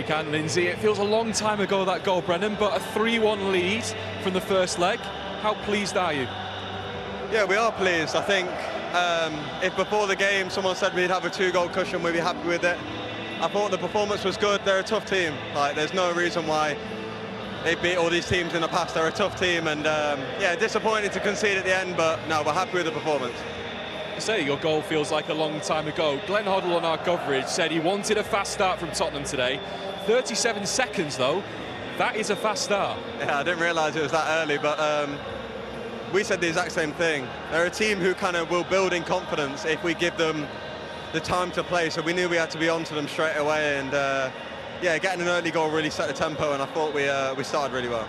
can, Lindsay. It feels a long time ago, that goal, Brennan, but a 3-1 lead from the first leg. How pleased are you? Yeah, we are pleased. I think if before the game someone said we'd have a 2-goal cushion, we'd be happy with it. I thought the performance was good. They're a tough team. Like, there's no reason why they beat all these teams in the past. They're a tough team, and yeah, disappointing to concede at the end, but no, we're happy with the performance. You say your goal feels like a long time ago. Glenn Hoddle on our coverage said he wanted a fast start from Tottenham today. 37 seconds though, that is a fast start. Yeah, I didn't realise it was that early, but we said the exact same thing. They're a team who kind of will build in confidence if we give them the time to play, so we knew we had to be on to them straight away, and yeah, getting an early goal really set the tempo, and I thought we started really well.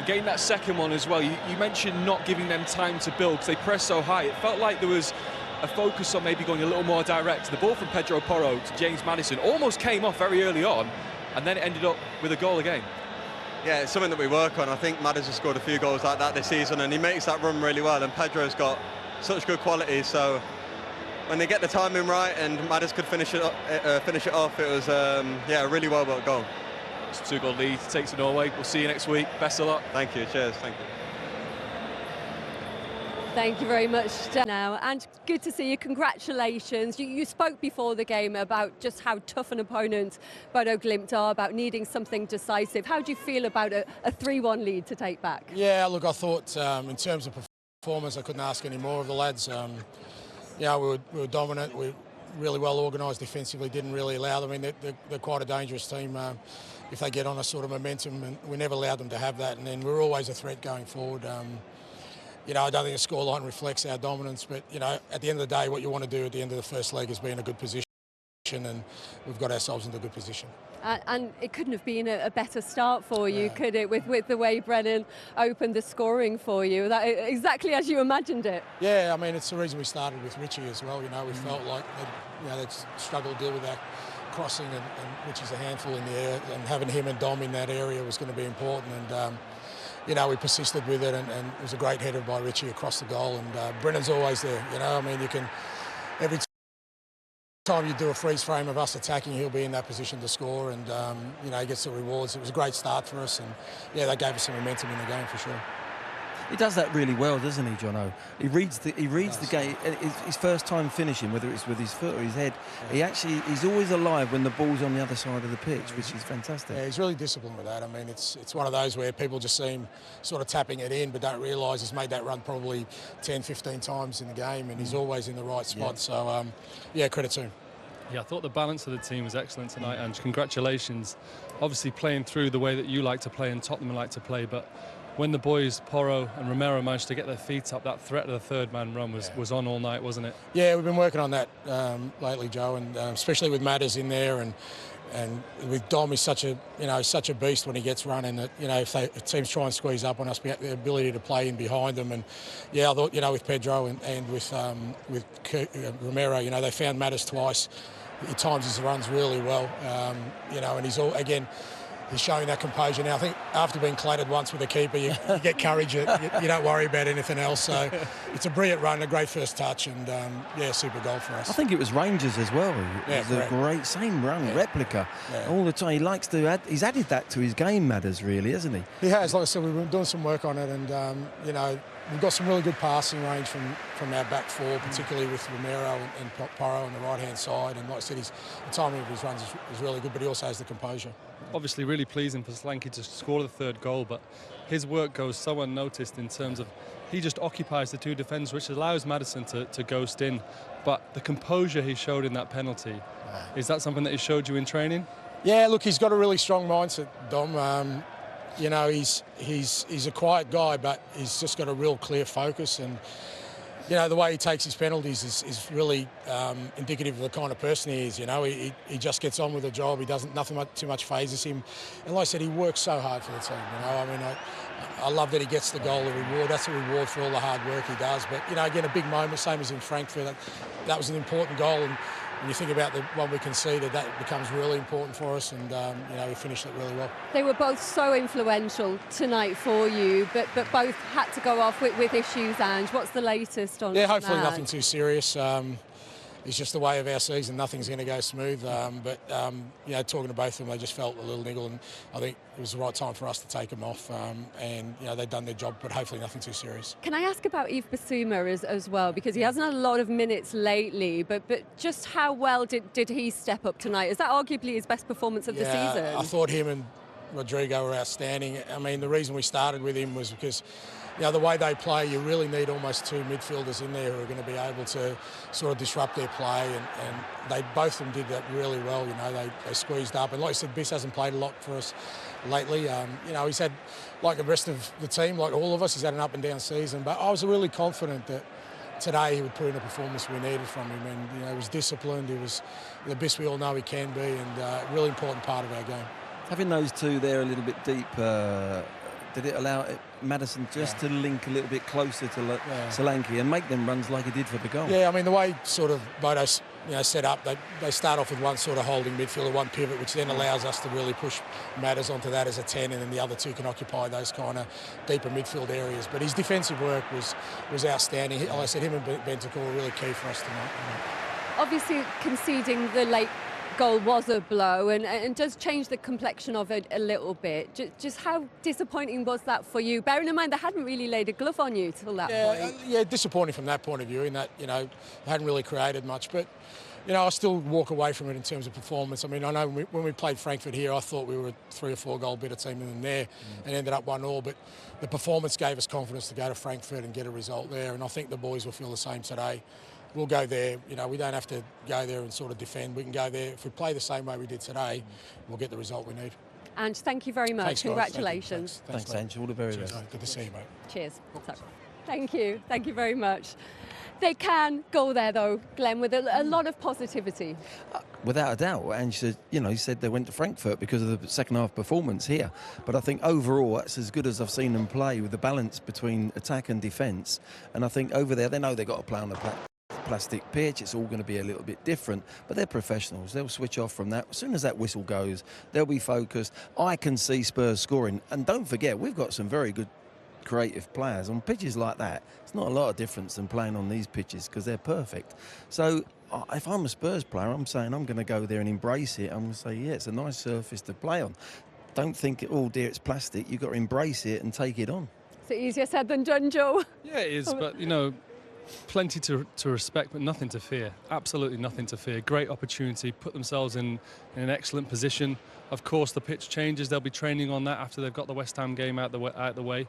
Getting that second one as well, you mentioned not giving them time to build because they pressed so high. It felt like there was a focus on maybe going a little more direct. The ball from Pedro Porro to James Maddison almost came off very early on, and then it ended up with a goal again. Yeah, it's something that we work on. I think Maddison scored a few goals like that this season, and he makes that run really well, and Pedro's got such good quality, so when they get the timing right and Maddison could finish it off, it was yeah, a really well worked goal. It's a 2-goal lead, takes to Norway. We'll see you next week. Best of luck. Thank you, cheers, thank you. Thank you very much now, and good to see you. Congratulations. You spoke before the game about just how tough an opponent Bodo Glimt are, about needing something decisive. How do you feel about a 3-1 lead to take back? Yeah, look, I thought in terms of performance, I couldn't ask any more of the lads. Yeah, we were dominant. We were really well organised defensively, didn't really allow them. I mean, they're quite a dangerous team if they get on a sort of momentum, and we never allowed them to have that. And then we're always a threat going forward. You know, I don't think the scoreline reflects our dominance, but, you know, at the end of the day, what you want to do at the end of the first leg is be in a good position, and we've got ourselves into a good position. And it couldn't have been a better start for you, could it, with the way Brennan opened the scoring for you? That, exactly as you imagined it. Yeah, I mean, it's the reason we started with Richie as well. You know, we felt like they'd struggled to deal with that crossing, and Richie's a handful in the air, and having him and Dom in that area was going to be important. And you know, we persisted with it, and it was a great header by Richie across the goal. And Brennan's always there. You know, I mean, you can every time you do a freeze frame of us attacking, he'll be in that position to score, and you know, he gets the rewards. It was a great start for us, and yeah, that gave us some momentum in the game for sure. He does that really well, doesn't he, Jono? He reads the game. His first time finishing, whether it's with his foot or his head, he's always alive when the ball's on the other side of the pitch, which is fantastic. Yeah, he's really disciplined with that. I mean, it's one of those where people just see him sort of tapping it in, but don't realise he's made that run probably 10, 15 times in the game, and he's always in the right spot. Yeah. So, yeah, credit to him. Yeah, I thought the balance of the team was excellent tonight, and congratulations. Obviously playing through the way that you like to play and Tottenham like to play, but when the boys, Porro and Romero, managed to get their feet up, that threat of the third man run was on all night, wasn't it? Yeah, we've been working on that lately, Joe, and especially with Matters in there, and with Dom, he's such a beast when he gets running that, you know, if teams try and squeeze up on us, we have the ability to play in behind them. And yeah, I thought, you know, with Pedro and with Romero, you know, they found Matters twice. He times his runs really well, you know, and he's showing that composure now. I think after being clattered once with a keeper, you get courage. You don't worry about anything else. So it's a brilliant run, a great first touch, and yeah, super goal for us. I think it was Rangers as well. Yeah, it was a great same run, replica. Yeah. All the time. He likes to he's added that to his game, Matters, really, hasn't he? He has. Like I said, we've been doing some work on it, and you know, we've got some really good passing range from our back four, particularly with Romero and Porro on the right-hand side. And like I said, the timing of his runs is really good, but he also has the composure. Obviously really pleasing for Solanke to score the third goal, but his work goes so unnoticed in terms of he just occupies the two defenders, which allows Maddison to ghost in. But the composure he showed in that penalty, is that something that he showed you in training? Yeah, look, he's got a really strong mindset, Dom. You know, he's a quiet guy, but he's just got a real clear focus, and you know, the way he takes his penalties is really indicative of the kind of person he is. You know, he just gets on with the job. He doesn't, nothing too much phases him. And like I said, he works so hard for the team. You know, I mean, I love that he gets the goal, the reward. That's a reward for all the hard work he does. But you know, again, a big moment, same as in Frankfurt. That was an important goal. And when you think about the one we conceded, that becomes really important for us, and you know, we finished it really well. They were both so influential tonight for you, but both had to go off with issues. Ange, what's the latest on? Yeah, hopefully nothing too serious. it's just the way of our season. Nothing's going to go smooth. You know, talking to both of them, they just felt a little niggle, and I think it was the right time for us to take them off. And you know, they've done their job, but hopefully nothing too serious. Can I ask about Yves Bissouma as well, because he hasn't had a lot of minutes lately, but just how well did he step up tonight? Is that arguably his best performance of the season? I thought him and Rodrigo were outstanding. I mean, the reason we started with him was because, you know, the way they play, you really need almost two midfielders in there who are going to be able to sort of disrupt their play, and they both of them did that really well. You know, they squeezed up, and like I said, Biss hasn't played a lot for us lately. You know, he's had, like the rest of the team, like all of us, he's had an up and down season, but I was really confident that today he would put in a performance we needed from him, and you know, he was disciplined, he was the best we all know he can be, and a really important part of our game. Having those two there a little bit deep, did it allow Maddison just to link a little bit closer to Solanke and make them runs like he did for the goal? Yeah, I mean, the way sort of Bodo, you know, set up, they start off with one sort of holding midfielder, one pivot, which then allows us to really push Madders onto that as a 10, and then the other two can occupy those kind of deeper midfield areas. But his defensive work was outstanding. Like I said, him and Bentancur were really key for us tonight. Obviously, conceding the late goal was a blow and does change the complexion of it a little bit. Just how disappointing was that for you? Bearing in mind they hadn't really laid a glove on you till that point. Yeah, disappointing from that point of view, in that, you know, they hadn't really created much. But, you know, I still walk away from it in terms of performance. I mean, I know when we played Frankfurt here, I thought we were a 3 or 4 goal better team than there, and ended up 1-1. But the performance gave us confidence to go to Frankfurt and get a result there, and I think the boys will feel the same today. We'll go there, you know, we don't have to go there and sort of defend. We can go there. If we play the same way we did today, we'll get the result we need. And thank you very much. Thanks, congratulations. Thanks Ange. All the very best. Good to see you, mate. Cheers. Thank you very much. They can go there though, Glenn, with a lot of positivity. Without a doubt, Ange said, you know, he said they went to Frankfurt because of the second half performance here. But I think overall that's as good as I've seen them play, with the balance between attack and defence. And I think over there they know they've got to play on the plastic pitch. It's all going to be a little bit different, but they're professionals. They'll switch off from that. As soon as that whistle goes, they'll be focused. I can see Spurs scoring, and don't forget, we've got some very good creative players on pitches like that. It's not a lot of difference than playing on these pitches because they're perfect. So if I'm a Spurs player, I'm saying I'm going to go there and embrace it. I'm going to say, yeah, it's a nice surface to play on. Don't think, oh dear, it's plastic. You've got to embrace it and take it on. It's easier said than done, Joe. Yeah, it is, but you know, plenty to respect, but nothing to fear. Absolutely nothing to fear. Great opportunity, put themselves in an excellent position. Of course, the pitch changes. They'll be training on that after they've got the West Ham game out the way.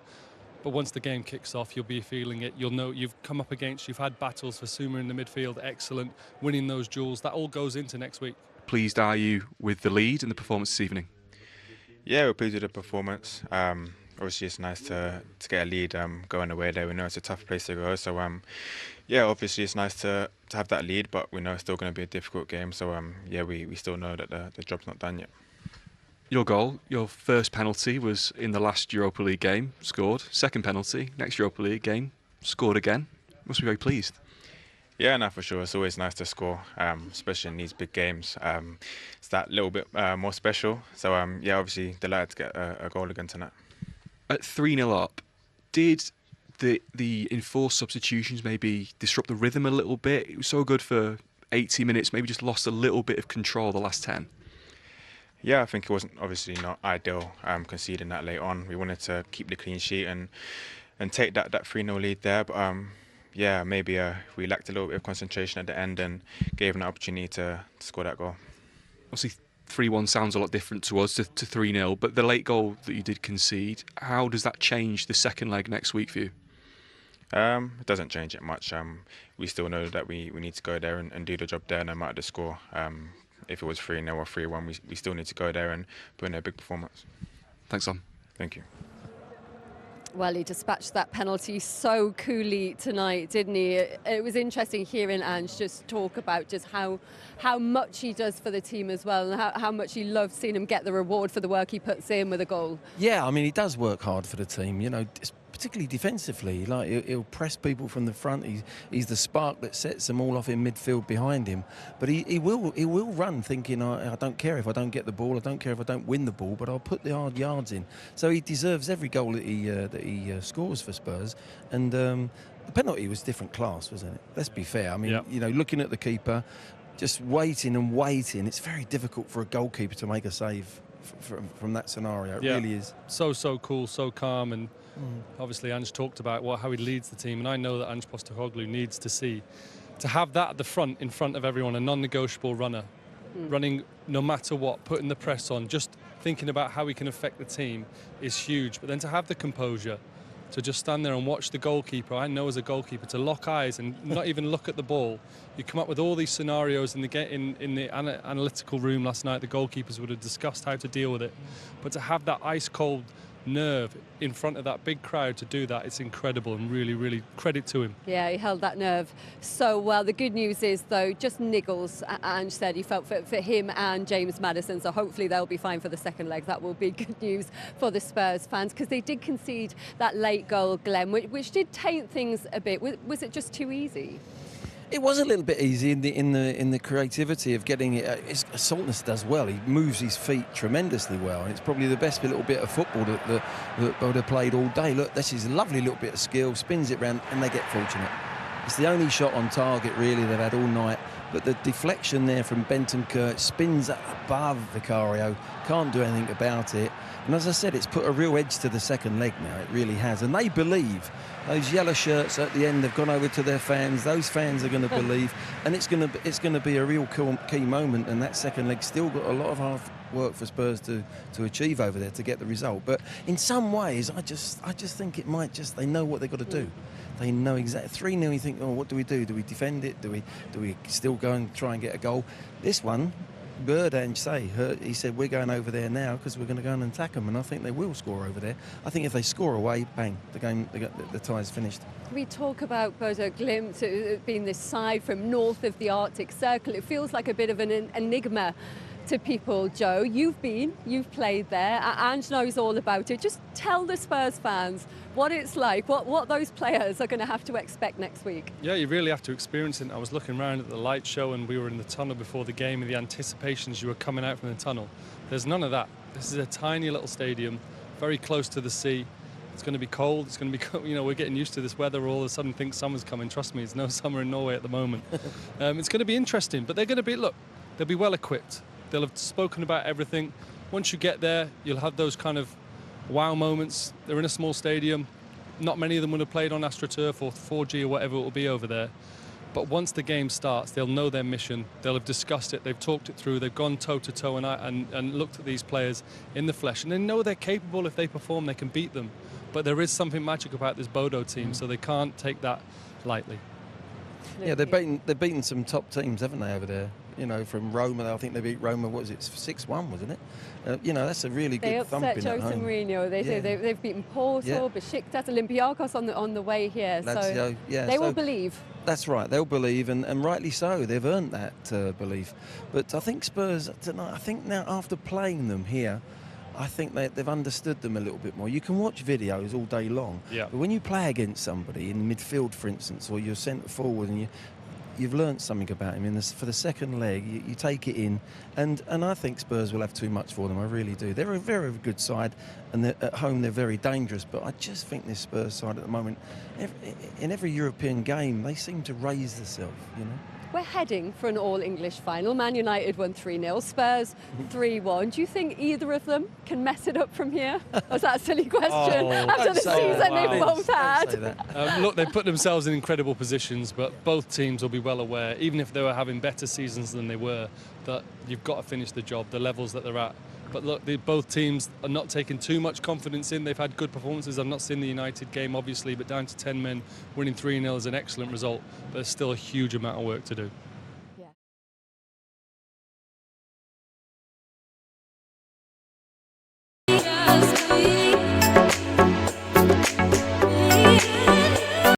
But once the game kicks off, you'll be feeling it. You'll know you've come up against, you've had battles for Bissouma in the midfield, excellent, winning those duels. That all goes into next week. Pleased are you with the lead and the performance this evening? Yeah, we're pleased with the performance. Obviously, it's nice to get a lead going away there. We know it's a tough place to go. So, yeah, obviously it's nice to have that lead, but we know it's still going to be a difficult game. So, yeah, we still know that the job's not done yet. Your goal, your first penalty was in the last Europa League game, scored. Second penalty, next Europa League game, scored again. Must be very pleased. Yeah, no, for sure. It's always nice to score, especially in these big games. It's that little bit more special. So, yeah, obviously delighted to get a goal again tonight. At 3-0 up, did the enforced substitutions maybe disrupt the rhythm a little bit? It was so good for 80 minutes, maybe just lost a little bit of control the last 10. Yeah, I think it wasn't obviously not ideal conceding that late on. We wanted to keep the clean sheet and take that 3-0 lead there. But yeah, maybe we lacked a little bit of concentration at the end and gave an opportunity to score that goal. Obviously, 3-1 sounds a lot different to us, to 3-0, but the late goal that you did concede, how does that change the second leg next week for you? It doesn't change it much. We still know that we need to go there and do the job there no matter the score. If it was 3-0 or 3-1, we still need to go there and put in a big performance. Thanks, Sam. Thank you. Well, he dispatched that penalty so coolly tonight, didn't he? It was interesting hearing Ange just talk about just how much he does for the team as well, and how much he loves seeing him get the reward for the work he puts in with a goal. Yeah, I mean, he does work hard for the team, you know, particularly defensively. Like, he'll press people from the front. He's the spark that sets them all off in midfield behind him. But he will run thinking, I don't care if I don't get the ball, I don't care if I don't win the ball, but I'll put the hard yards in. So he deserves every goal that he scores for Spurs. And the penalty was different class, wasn't it? Let's be fair. I mean, Yeah. you know, looking at the keeper, just waiting and waiting. It's very difficult for a goalkeeper to make a save from that scenario. It really is. So cool, so calm, and obviously Ange talked about how he leads the team, and I know that Ange Postecoglou needs to have that at the front, in front of everyone, a non-negotiable runner, running no matter what, putting the press on, just thinking about how he can affect the team is huge. But then to have the composure, to just stand there and watch the goalkeeper, I know as a goalkeeper, to lock eyes and not even look at the ball. You come up with all these scenarios in the analytical room last night. The goalkeepers would have discussed how to deal with it. But to have that ice-cold nerve in front of that big crowd to do that, it's incredible, and really, really credit to him. Yeah, he held that nerve so well. The good news is, though, just niggles. Ange said he felt for him and James Maddison, so hopefully they'll be fine for the second leg. That will be good news for the Spurs fans, because they did concede that late goal, Glenn, which did taint things a bit. Was it just too easy? It was a little bit easy in the creativity of getting it. Saltness does well. He moves his feet tremendously well, and it's probably the best little bit of football that Bodo played all day. Look, this is a lovely little bit of skill. Spins it round, and they get fortunate. It's the only shot on target really they've had all night. But the deflection there from Bentancur spins above Vicario. Can't do anything about it. And as I said, it's put a real edge to the second leg now. It really has. And they believe. Those yellow shirts at the end have gone over to their fans. Those fans are going to believe. And it's going to be a real key moment. And that second leg still got a lot of hard work for Spurs to achieve over there to get the result. But in some ways, I just think it might just, they know what they've got to do. They know exactly. 3-0, you think, oh, what do we do? Do we defend it? Do we still go and try and get a goal? This one, he said, we're going over there now because we're going to go and attack them, and I think they will score over there. I think if they score away, bang, the tie's finished. We talk about Bodo Glimt being this side from north of the Arctic Circle. It feels like a bit of an enigma to people, Joe. You've played there. Ange knows all about it. Just tell the Spurs fans what it's like, what those players are going to have to expect next week. Yeah, you really have to experience it. I was looking around at the light show, and we were in the tunnel before the game, and the anticipations you were coming out from the tunnel. There's none of that. This is a tiny little stadium, very close to the sea. It's going to be cold. It's going to be, we're getting used to this weather. All of a sudden, think summer's coming. Trust me, there's no summer in Norway at the moment. It's going to be interesting, but they're going to be, they'll be well equipped. They'll have spoken about everything. Once you get there, you'll have those kind of wow moments. They're in a small stadium. Not many of them would have played on AstroTurf or 4G or whatever it will be over there. But once the game starts, they'll know their mission. They'll have discussed it. They've talked it through. They've gone toe-to-toe and looked at these players in the flesh. And they know they're capable. If they perform, they can beat them. But there is something magic about this Bodo team, so they can't take that lightly. Yeah, they've beaten some top teams, haven't they, over there? From Roma, I think they beat Roma, 6-1, wasn't it? That's a really good thumping at home. They upset Jose Mourinho. They've beaten Porto, Besiktas, Olympiacos on the way here. Lazio, they will believe. That's right, they'll believe, and rightly so. They've earned that belief. But I think Spurs tonight, I think now after playing them here, I think they've understood them a little bit more. You can watch videos all day long, but when you play against somebody in midfield, for instance, or you're centre forward and you've learnt something about him for the second leg. You take it in, and I think Spurs will have too much for them. I really do. They're a very good side, and at home they're very dangerous. But I just think this Spurs side at the moment, in every European game, they seem to raise themselves. We're heading for an all-English final. Man United won 3-0, Spurs 3-1. Do you think either of them can mess it up from here? Was that a silly question after the season they've both had? They put themselves in incredible positions, but both teams will be well aware, even if they were having better seasons than they were, that you've got to finish the job, the levels that they're at. But look, both teams are not taking too much confidence in. They've had good performances. I've not seen the United game, obviously, but down to 10 men, winning 3-0 is an excellent result. But there's still a huge amount of work to do.